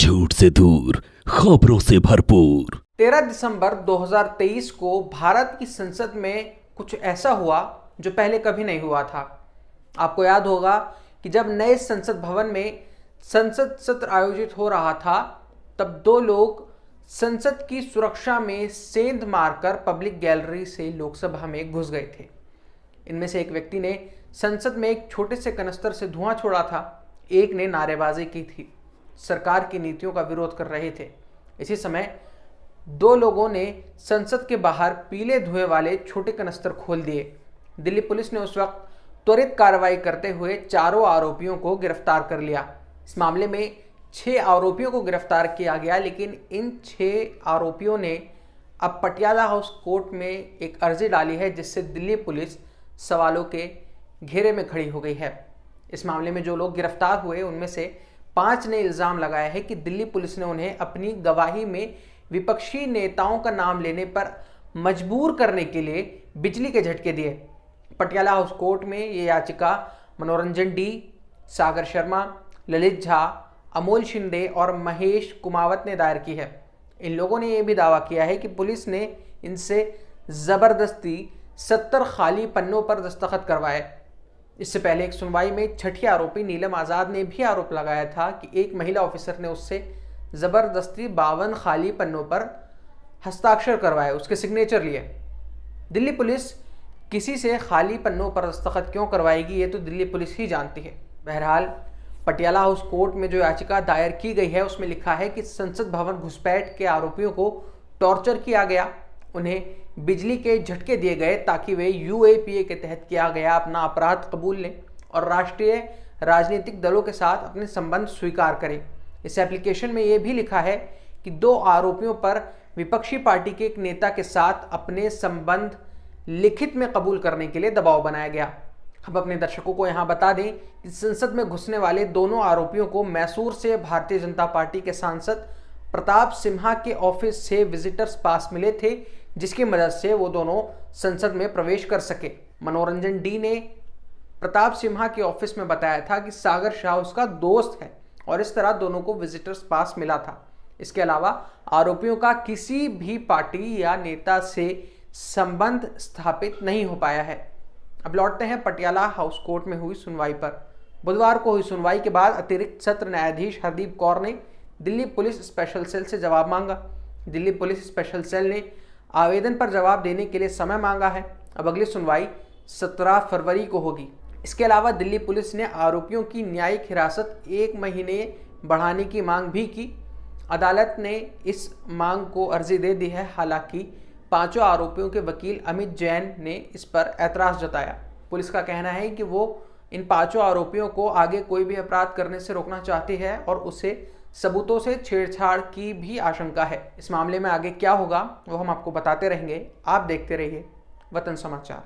झूठ से दूर, खबरों से भरपूर। 13 दिसंबर 2023 को भारत की संसद में कुछ ऐसा हुआ जो पहले कभी नहीं हुआ था। आपको याद होगा कि जब नए संसद भवन में संसद सत्र आयोजित हो रहा था, तब दो लोग संसद की सुरक्षा में सेंध मारकर पब्लिक गैलरी से लोकसभा में घुस गए थे। इनमें से एक व्यक्ति ने संसद में एक छोटे से कनस्तर से धुआं छोड़ा था, एक ने नारेबाजी की थी, सरकार की नीतियों का विरोध कर रहे थे। इसी समय दो लोगों ने संसद के बाहर पीले धुएं वाले छोटे कनस्तर खोल दिए। दिल्ली पुलिस ने उस वक्त त्वरित कार्रवाई करते हुए चारों आरोपियों को गिरफ्तार कर लिया। इस मामले में 6 आरोपियों को गिरफ्तार किया गया, लेकिन इन 6 आरोपियों ने अब पटियाला हाउस कोर्ट में एक अर्जी डाली है, जिससे दिल्ली पुलिस सवालों के घेरे में खड़ी हो गई है। इस मामले में जो लोग गिरफ्तार हुए, उनमें से 5 ने इल्ज़ाम लगाया है कि दिल्ली पुलिस ने उन्हें अपनी गवाही में विपक्षी नेताओं का नाम लेने पर मजबूर करने के लिए बिजली के झटके दिए। पटियाला हाउस कोर्ट में ये याचिका मनोरंजन डी, सागर शर्मा, ललित झा, अमोल शिंदे और महेश कुमावत ने दायर की है। इन लोगों ने यह भी दावा किया है कि पुलिस ने इनसे ज़बरदस्ती 70 खाली पन्नों पर दस्तखत करवाए। इससे पहले एक सुनवाई में छठी आरोपी नीलम आज़ाद ने भी आरोप लगाया था कि एक महिला ऑफिसर ने उससे ज़बरदस्ती 52 खाली पन्नों पर हस्ताक्षर करवाए, उसके सिग्नेचर लिए। दिल्ली पुलिस किसी से खाली पन्नों पर दस्तखत क्यों करवाएगी, ये तो दिल्ली पुलिस ही जानती है। बहरहाल पटियाला हाउस कोर्ट में जो याचिका दायर की गई है, उसमें लिखा है कि संसद भवन घुसपैठ के आरोपियों को टॉर्चर किया गया, उन्हें बिजली के झटके दिए गए ताकि वे यूएपीए के तहत किया गया अपना अपराध कबूल लें और राष्ट्रीय राजनीतिक दलों के साथ अपने संबंध स्वीकार करें। इस एप्लीकेशन में यह भी लिखा है कि 2 आरोपियों पर विपक्षी पार्टी के एक नेता के साथ अपने संबंध लिखित में कबूल करने के लिए दबाव बनाया गया। हम अपने दर्शकों को यहाँ बता दें कि संसद में घुसने वाले दोनों आरोपियों को मैसूर से भारतीय जनता पार्टी के सांसद प्रताप सिम्हा के ऑफिस से विजिटर्स पास मिले थे, जिसकी मदद से वो दोनों संसद में प्रवेश कर सके। मनोरंजन डी ने प्रताप सिम्हा के ऑफिस में बताया था कि सागर शाह उसका दोस्त है और इस तरह दोनों को विजिटर्स पास मिला था। इसके अलावा आरोपियों का किसी भी पार्टी या नेता से संबंध स्थापित नहीं हो पाया है। अब लौटते हैं पटियाला हाउस कोर्ट में हुई सुनवाई पर। बुधवार को हुई सुनवाई के बाद अतिरिक्त सत्र न्यायाधीश हरदीप कौर ने दिल्ली पुलिस स्पेशल सेल से जवाब मांगा। दिल्ली पुलिस स्पेशल सेल ने आवेदन पर जवाब देने के लिए समय मांगा है। अब अगली सुनवाई 17 फरवरी को होगी। इसके अलावा दिल्ली पुलिस ने आरोपियों की न्यायिक हिरासत 1 महीने बढ़ाने की मांग भी की। अदालत ने इस मांग को अर्जी दे दी है। हालांकि 5 आरोपियों के वकील अमित जैन ने इस पर ऐतराज़ जताया। पुलिस का कहना है कि वो इन 5 आरोपियों को आगे कोई भी अपराध करने से रोकना चाहती है और उसे सबूतों से छेड़छाड़ की भी आशंका है। इस मामले में आगे क्या होगा वो हम आपको बताते रहेंगे। आप देखते रहिए वतन समाचार।